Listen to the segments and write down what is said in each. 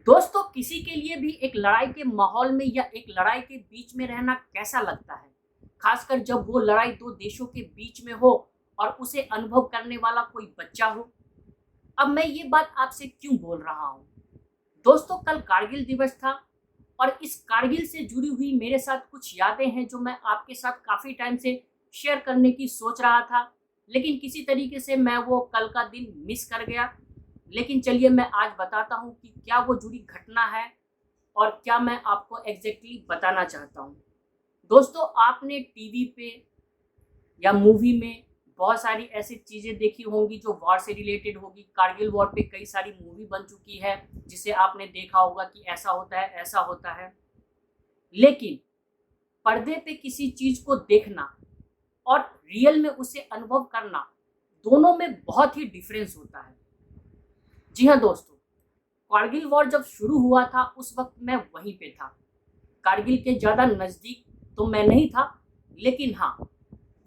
दोस्तों, किसी के लिए भी एक लड़ाई के माहौल में या एक लड़ाई के बीच में रहना कैसा लगता है, खासकर जब वो लड़ाई दो देशों के बीच में हो और उसे अनुभव करने वाला कोई बच्चा हो। अब मैं ये बात आपसे क्यों बोल रहा हूँ? दोस्तों, कल कारगिल दिवस था और इस कारगिल से जुड़ी हुई मेरे साथ कुछ यादें हैं जो मैं आपके साथ काफ़ी टाइम से शेयर करने की सोच रहा था, लेकिन किसी तरीके से मैं वो कल का दिन मिस कर गया। लेकिन चलिए मैं आज बताता हूँ कि क्या वो जुड़ी घटना है और क्या मैं आपको एग्जैक्टली बताना चाहता हूँ। दोस्तों, आपने टीवी पे या मूवी में बहुत सारी ऐसी चीज़ें देखी होंगी जो वॉर से रिलेटेड होगी। कारगिल वॉर पे कई सारी मूवी बन चुकी है जिसे आपने देखा होगा कि ऐसा होता है, ऐसा होता है। लेकिन पर्दे पे किसी चीज़ को देखना और रियल में उसे अनुभव करना, दोनों में बहुत ही डिफरेंस होता है। जी हाँ दोस्तों, कारगिल वॉर जब शुरू हुआ था उस वक्त मैं वहीं पे था। कारगिल के ज़्यादा नज़दीक तो मैं नहीं था, लेकिन हाँ,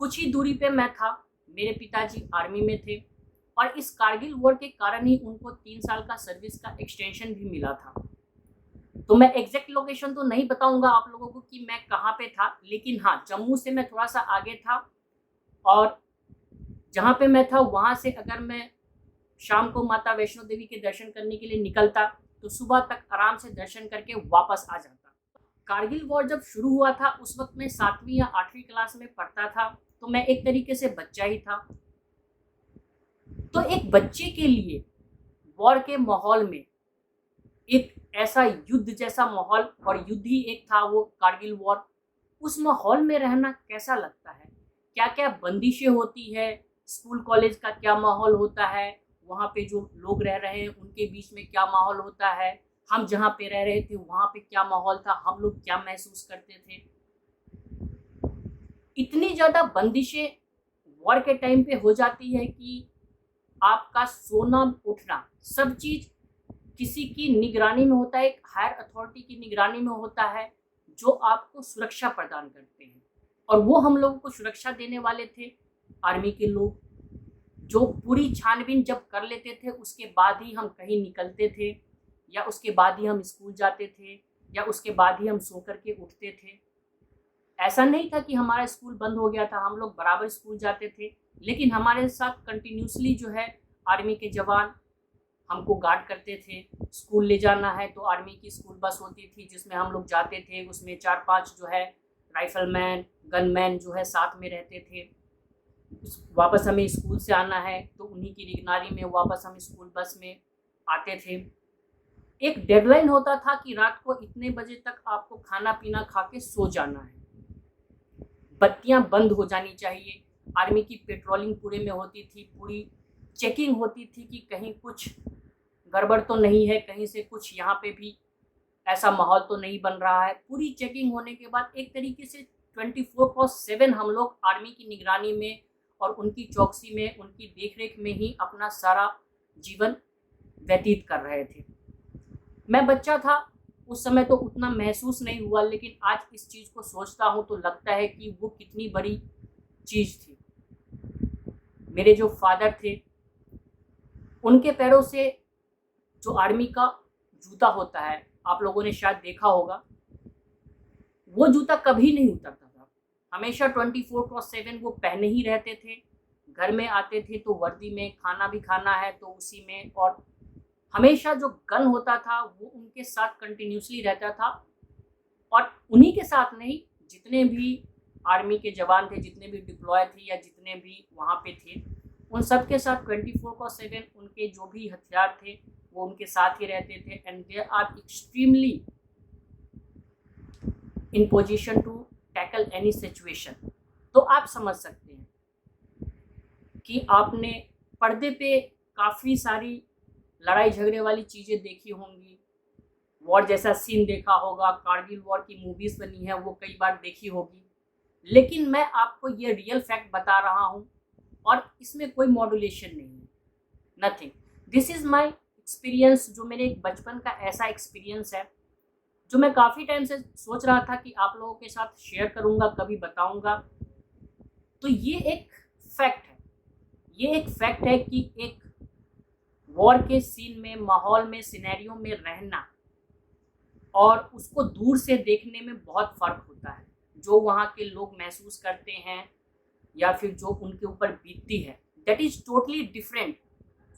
कुछ ही दूरी पे मैं था। मेरे पिताजी आर्मी में थे और इस कारगिल वॉर के कारण ही उनको 3 साल का सर्विस का एक्सटेंशन भी मिला था। तो मैं एग्जैक्ट लोकेशन तो नहीं बताऊंगा आप लोगों को कि मैं कहाँ पे था, लेकिन हाँ, जम्मू से मैं थोड़ा सा आगे था। और जहाँ पे मैं था वहाँ से अगर मैं शाम को माता वैष्णो देवी के दर्शन करने के लिए निकलता तो सुबह तक आराम से दर्शन करके वापस आ जाता। कारगिल वॉर जब शुरू हुआ था उस वक्त मैं 7वीं या 8वीं क्लास में पढ़ता था, तो मैं एक तरीके से बच्चा ही था। तो एक बच्चे के लिए वॉर के माहौल में एक ऐसा युद्ध जैसा माहौल, और युद्ध ही एक था वो कारगिल वॉर, उस माहौल में रहना कैसा लगता है, क्या क्या बंदिशें होती है, स्कूल कॉलेज का क्या माहौल होता है, वहाँ पे जो लोग रह रहे हैं उनके बीच में क्या माहौल होता है, हम जहाँ पे रह रहे थे वहाँ पे क्या माहौल था, हम लोग क्या महसूस करते थे। इतनी ज़्यादा बंदिशें वॉर के टाइम पे हो जाती है कि आपका सोना उठना सब चीज़ किसी की निगरानी में होता है, एक हायर अथॉरिटी की निगरानी में होता है जो आपको सुरक्षा प्रदान करते हैं। और वो हम लोगों को सुरक्षा देने वाले थे आर्मी के लोग, जो पूरी छानबीन जब कर लेते थे उसके बाद ही हम कहीं निकलते थे, या उसके बाद ही हम स्कूल जाते थे, या उसके बाद ही हम सो करके उठते थे। ऐसा नहीं था कि हमारा स्कूल बंद हो गया था, हम लोग बराबर स्कूल जाते थे, लेकिन हमारे साथ कंटिन्यूसली जो है आर्मी के जवान हमको गार्ड करते थे। स्कूल ले जाना है तो आर्मी की स्कूल बस होती थी जिसमें हम लोग जाते थे, उसमें 4-5 जो है राइफलमैन गनमैन जो है साथ में रहते थे। वापस हमें स्कूल से आना है तो उन्हीं की निगरानी में वापस हम स्कूल बस में आते थे। एक डेडलाइन होता था कि रात को इतने बजे तक आपको खाना पीना खा के सो जाना है, बत्तियां बंद हो जानी चाहिए। आर्मी की पेट्रोलिंग पूरे में होती थी, पूरी चेकिंग होती थी कि कहीं कुछ गड़बड़ तो नहीं है, कहीं से कुछ यहाँ पे भी ऐसा माहौल तो नहीं बन रहा है। पूरी चेकिंग होने के बाद एक तरीके से 24/7 हम लोग आर्मी की निगरानी में और उनकी चौकसी में, उनकी देखरेख में ही अपना सारा जीवन व्यतीत कर रहे थे। मैं बच्चा था उस समय तो उतना महसूस नहीं हुआ, लेकिन आज इस चीज़ को सोचता हूँ तो लगता है कि वो कितनी बड़ी चीज़ थी। मेरे जो फादर थे उनके पैरों से जो आर्मी का जूता होता है, आप लोगों ने शायद देखा होगा, वो जूता कभी नहीं उतरता था। हमेशा 24/7 वो पहने ही रहते थे। घर में आते थे तो वर्दी में, खाना भी खाना है तो उसी में, और हमेशा जो गन होता था वो उनके साथ कंटिन्यूसली रहता था। और उन्हीं के साथ नहीं, जितने भी आर्मी के जवान थे, जितने भी डिप्लॉय थे या जितने भी वहाँ पे थे, उन सब के साथ 24/7 उनके जो भी हथियार थे वो उनके साथ ही रहते थे। And they are extremely in position to tackle any situation. तो आप समझ सकते हैं कि आपने पर्दे पे काफ़ी सारी लड़ाई झगड़े वाली चीज़ें देखी होंगी, वॉर जैसा सीन देखा होगा, कारगिल वॉर की मूवीज़ बनी है वो कई बार देखी होगी, लेकिन मैं आपको ये रियल फैक्ट बता रहा हूँ और इसमें कोई मॉड्यूलेशन नहीं है, nothing. This is my experience, जो मेरे एक बचपन का ऐसा एक्सपीरियंस है जो मैं काफ़ी टाइम से सोच रहा था कि आप लोगों के साथ शेयर करूँगा, कभी बताऊँगा। तो ये एक फैक्ट है, ये एक फैक्ट है कि एक वॉर के सीन में, माहौल में, सिनेरियो में रहना और उसको दूर से देखने में बहुत फ़र्क होता है। जो वहाँ के लोग महसूस करते हैं या फिर जो उनके ऊपर बीतती है, that is totally different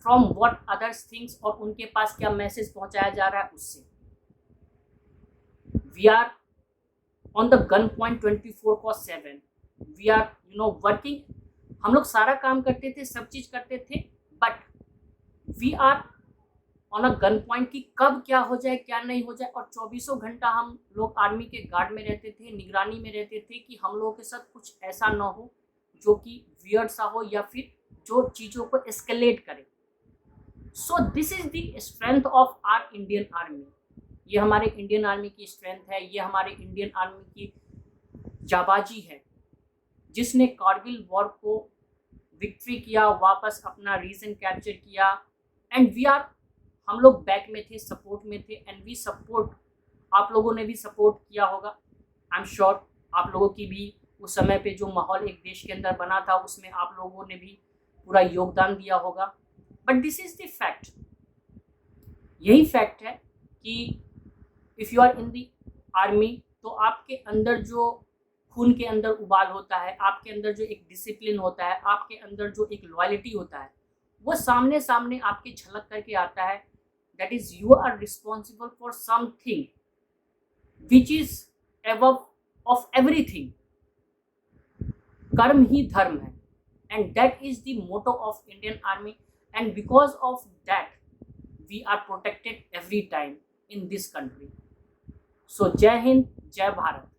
from what others things, और उनके पास क्या मैसेज पहुंचाया जा रहा है उससे। We are on the gun point 24/7, we are working. हम लोग सारा काम करते थे, सब चीज़ करते थे, but we are on a gun point कि कब क्या हो जाए क्या नहीं हो जाए। और 24 घंटा हम लोग आर्मी के गार्ड में रहते थे, निगरानी में रहते थे कि हम लोगों के साथ कुछ ऐसा ना हो जो कि वियर्ड सा हो या फिर जो चीज़ों को एस्केलेट करे। So this is the strength of our Indian army. ये हमारे इंडियन आर्मी की स्ट्रेंथ है, ये हमारे इंडियन आर्मी की जाबाजी है, जिसने कारगिल वॉर को विक्ट्री किया, वापस अपना रीजन कैप्चर किया। एंड वी आर, हम लोग बैक में थे, सपोर्ट में थे, एंड वी सपोर्ट। आप लोगों ने भी सपोर्ट किया होगा, आई एम श्योर। आप लोगों की भी उस समय पे जो माहौल एक देश के अंदर बना था, उसमें आप लोगों ने भी पूरा योगदान दिया होगा। But this is the fact, यही फैक्ट है कि if you are in the army, तो आपके अंदर जो खून के अंदर उबाल होता है, आपके अंदर जो एक डिसिप्लिन होता है, आपके अंदर जो एक लॉयल्टी होता है, वो सामने सामने आपके झलक करके आता है। That is you are responsible for something which is above of everything. कर्म ही धर्म है, and that is the motto of Indian army, and because of that we are protected every time in this country. So जय हिंद, जय भारत।